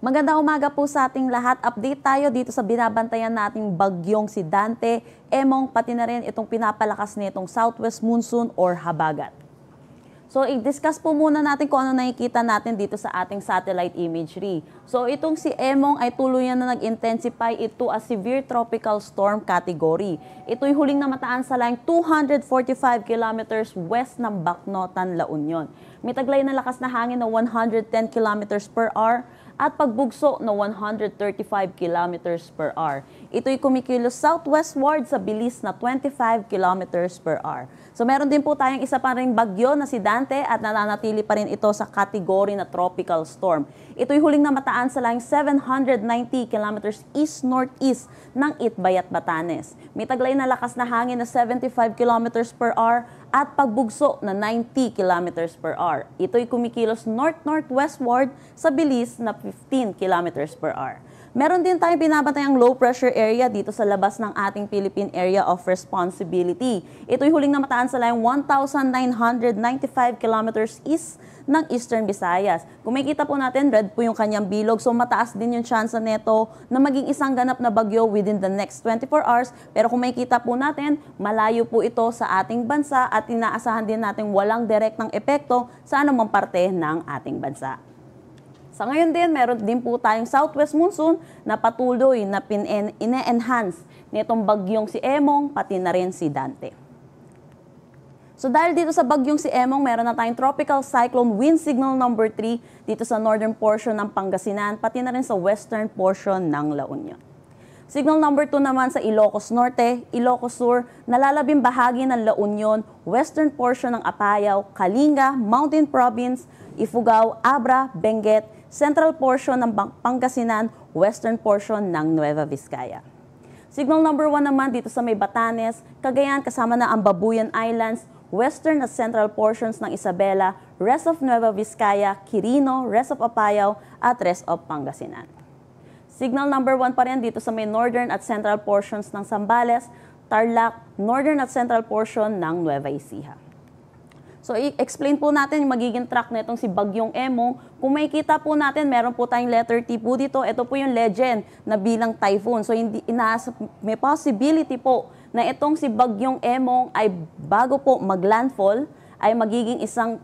Magandang umaga po sa ating lahat. Update tayo dito sa binabantayan nating bagyong si Dante, Emong, pati na rin itong pinapalakas nitong southwest monsoon or habagat. So, i-discuss po muna natin kung ano nakikita natin dito sa ating satellite imagery. So, itong si Emong ay tuluyan na nag-intensify ito as severe tropical storm category. Ito'y huling namataan sa line 245 kilometers west ng Bacnotan, La Union. May taglay na lakas na hangin na 110 kilometers per hour at pagbugso na 135 kilometers per hour. Ito'y kumikilos southwestward sa bilis na 25 kilometers per hour. So meron din po tayong isa pa ring bagyo na si Dante at nananatili pa rin ito sa kategory na tropical storm. Ito'y huling namataan sa line 790 kilometers east-northeast ng Itbayat, Batanes. May taglay na lakas na hangin na 75 kilometers per hour at pagbugso na 90 kilometers per hour. Ito'y kumikilos north-northwestward sa bilis na 15 kilometers per hour. Meron din tayong binabantayang low pressure area dito sa labas ng ating Philippine Area of Responsibility. Ito'y huling namataan sa line 1,995 kilometers east ng Eastern Visayas. Kung makikita po natin, red po yung kanyang bilog. So mataas din yung chance neto na maging isang ganap na bagyo within the next 24 hours. Pero kung makikita po natin, malayo po ito sa ating bansa at inaasahan din natin walang direktang epekto sa anumang parte ng ating bansa. Sa ngayon din, meron din po tayong southwest monsoon na patuloy na ine-enhance nitong bagyong si Emong, pati na rin si Dante. So dahil dito sa bagyong si Emong, meron na tayong tropical cyclone wind signal number 3 dito sa northern portion ng Pangasinan, pati na rin sa western portion ng La Union. Signal number 2 naman sa Ilocos Norte, Ilocos Sur, nalalabing bahagi ng La Union, western portion ng Apayao, Kalinga, Mountain Province, Ifugao, Abra, Benguet, central portion ng Pangasinan, western portion ng Nueva Vizcaya. Signal number 1 naman dito sa may Batanes, Cagayan kasama na ang Babuyan Islands, western at central portions ng Isabela, rest of Nueva Vizcaya, Quirino, rest of Apayao at rest of Pangasinan. Signal number 1 pa rin dito sa may northern at central portions ng Zambales, Tarlac, northern at central portion ng Nueva Ecija. So, i-explain po natin yung magiging track na itong si Bagyong Emong. Kung makikita po natin, meron po tayong letter T po dito. Ito po yung legend na bilang typhoon. So, may possibility po na itong si Bagyong Emong ay bago po maglandfall, ay magiging isang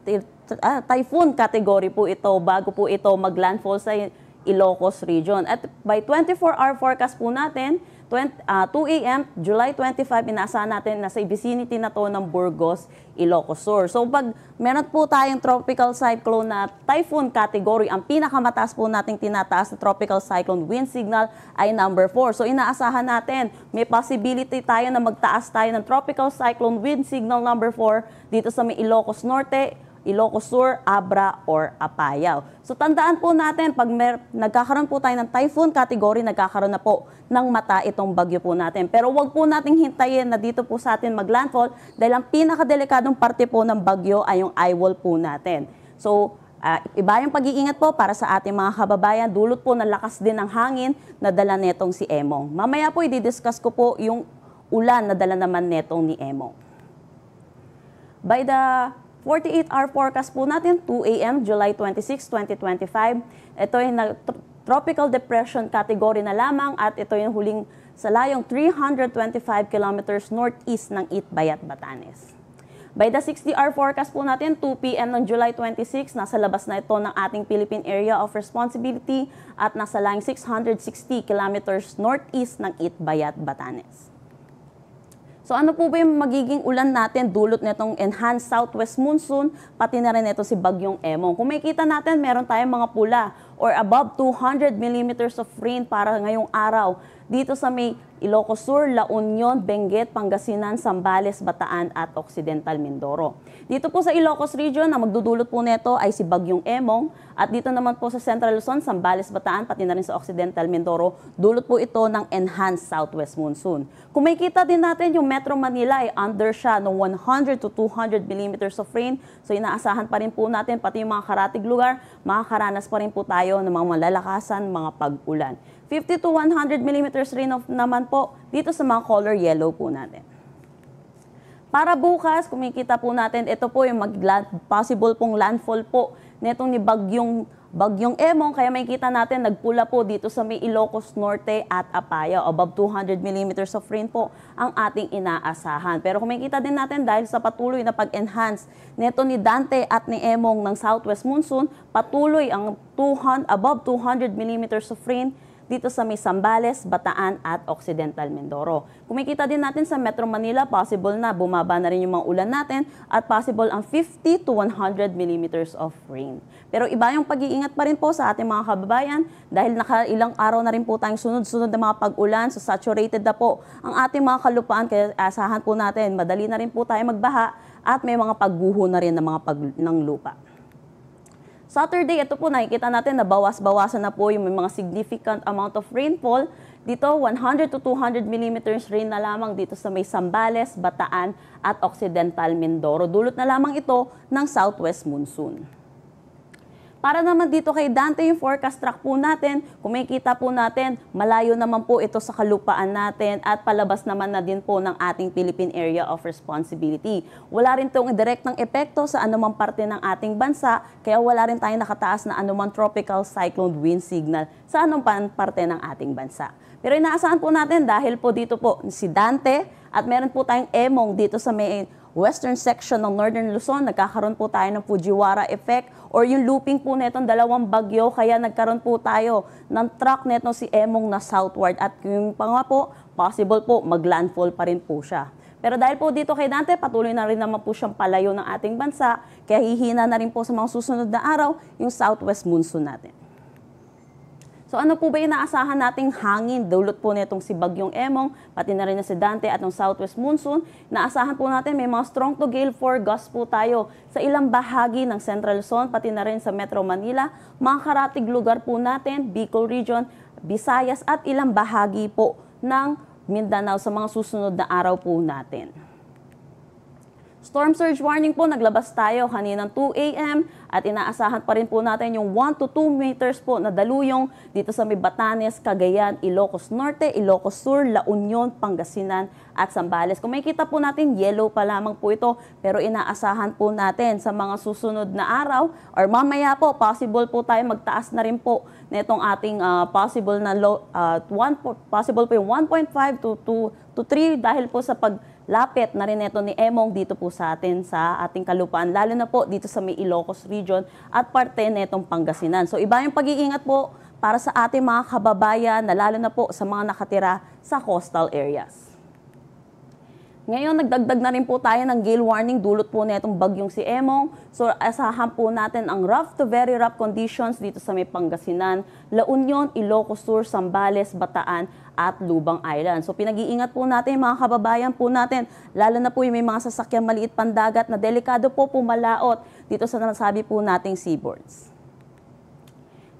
typhoon category po ito bago po ito maglandfall sa Ilocos region. At by 24-hour forecast po natin, 2 a.m. July 25, inaasahan natin na sa vicinity na to ng Burgos, Ilocos Sur. So pag meron po tayong tropical cyclone na typhoon category, ang pinakamataas po nating tinataas na tropical cyclone wind signal ay number 4. So inaasahan natin, may possibility tayo na magtaas tayo ng tropical cyclone wind signal number 4 dito sa may Ilocos Norte, Ilocos Sur, Abra, or Apayao. So tandaan po natin, pag nagkakaroon po tayo ng typhoon category, nagkakaroon na po ng mata itong bagyo po natin. Pero wag po nating hintayin na dito po sa atin maglandfall dahil ang pinakadelikadong parte po ng bagyo ay yung eye wall po natin. So iba yung pag-iingat po para sa ating mga kababayan. Dulot po ng lakas din ng hangin na dala netong si Emong. Mamaya po i-discuss ko po yung ulan na dala naman netong ni Emong. By the 48-hour forecast po natin, 2 a.m. July 26, 2025. Ito ay tropical depression category na lamang at ito yung huling sa layong 325 kilometers northeast ng Itbayat, Batanes. By the 60-hour forecast po natin, 2 p.m. ng July 26, nasa labas na ito ng ating Philippine Area of Responsibility at nasa layong 660 kilometers northeast ng Itbayat, Batanes. So ano po ba yung magiging ulan natin dulot nitong enhanced southwest monsoon, pati na rin ito si Bagyong Emong. Kung makikita natin, meron tayong mga pula or above 200 millimeters of rain para ngayong araw dito sa may Ilocos Sur, La Union, Benguet, Pangasinan, Zambales, Bataan at Occidental Mindoro. Dito po sa Ilocos region, na magdudulot po nito ay si Bagyong Emong at dito naman po sa Central Luzon, Zambales, Bataan, pati na rin sa Occidental Mindoro, dulot po ito ng enhanced southwest monsoon. Kung makikita din natin yung Metro Manila ay under siya ng 100 to 200 millimeters of rain. So inaasahan pa rin po natin, pati yung mga karatig lugar, makakaranas pa rin po tayo ng mga malalakasan, mga pag-ulan. 50 to 100 millimeters rain naman po dito sa mga color yellow po natin. Para bukas, kung makikita po natin, ito po yung possible pong landfall po netong ni Bagyong Bagyong Emong, kaya makikita natin nagpula po dito sa may Ilocos Norte at Apayao. Above 200 millimeters of rain po ang ating inaasahan. Pero kung makikita din natin dahil sa patuloy na pag-enhance neto ni Dante at ni Emong ng southwest monsoon, patuloy ang above 200 millimeters of rain dito sa may Zambales, Bataan at Occidental Mindoro. Kung makikita din natin sa Metro Manila, possible na bumaba na rin yung mga ulan natin at possible ang 50 to 100 millimeters of rain. Pero iba yung pag-iingat pa rin po sa ating mga kababayan dahil nakailang araw na rin po tayong sunod-sunod na mga pag-ulan, so saturated na po ang ating mga kalupaan, kaya asahan po natin, madali na rin po tayo magbaha at may mga pagguho na rin ng lupa. Saturday, ito po nakikita natin na bawas-bawasan na po yung may mga significant amount of rainfall. Dito, 100 to 200 millimeters rain na lamang dito sa may Zambales, Bataan at Occidental Mindoro. Dulot na lamang ito ng southwest monsoon. Para naman dito kay Dante, yung forecast track po natin, kung makikita po natin, malayo naman po ito sa kalupaan natin at palabas naman na din po ng ating Philippine Area of Responsibility. Wala rin itong direktang epekto sa anumang parte ng ating bansa, kaya wala rin tayong nakataas na anumang tropical cyclone wind signal sa anumang parte ng ating bansa. Pero inaasahan po natin dahil po dito po si Dante at meron po tayong Emong dito sa may western section ng Northern Luzon, nagkakaroon po tayo ng Fujiwara effect or yung looping po netong dalawang bagyo, kaya nagkaroon po tayo ng track netong si Emong na southward at yung pa nga po, possible po maglandfall pa rin po siya. Pero dahil po dito kay Dante, patuloy na rin naman po siyang palayo ng ating bansa, kaya hihina na rin po sa mga susunod na araw yung southwest monsoon natin. So ano po ba yung inaasahan nating hangin? Dulot po nitong si Bagyong Emong, pati na rin na si Dante at ng southwest monsoon. Naasahan po natin may mga strong to gale 4 gusts po tayo sa ilang bahagi ng Central Luzon, pati na rin sa Metro Manila. Mga karatig lugar po natin, Bicol Region, Visayas at ilang bahagi po ng Mindanao sa mga susunod na araw po natin. Storm surge warning po, naglabas tayo kaninang 2 a.m. at inaasahan pa rin po natin yung 1 to 2 meters po na daluyong dito sa may Batanes, Cagayan, Ilocos Norte, Ilocos Sur, La Union, Pangasinan at Zambales. Kung makikita po natin, yellow pa lamang po ito, pero inaasahan po natin sa mga susunod na araw or mamaya po, possible po tayo magtaas na rin po nitong ating possible na possible po yung 1.5 to 3 dahil po sa paglapit na rin ito ni Emong dito po sa atin sa ating kalupaan, lalo na po dito sa may Ilocos Region at parte netong Pangasinan. So iba yung pag-iingat po para sa ating mga kababayan na lalo na po sa mga nakatira sa coastal areas. Ngayon, nagdagdag na rin po tayo ng gale warning dulot po netong bagyong si Emong. So, asahan po natin ang rough to very rough conditions dito sa may Pangasinan, La Union, Ilocos Sur, Zambales, Bataan at Lubang Island. So, pinag-iingat po natin mga kababayan po natin, lalo na po yung may mga sasakyang maliit pandagat na delikado po pumalaot dito sa nasabi po nating seaboards.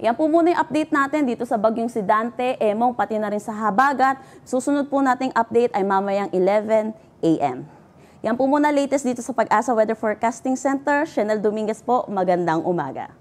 Yan po muna yung update natin dito sa bagyong si Dante, Emong, pati na rin sa habagat. Susunod po nating update ay mamayang 11 a.m. Yan po muna latest dito sa Pag-asa Weather Forecasting Center. Shanel Dominguez po, magandang umaga.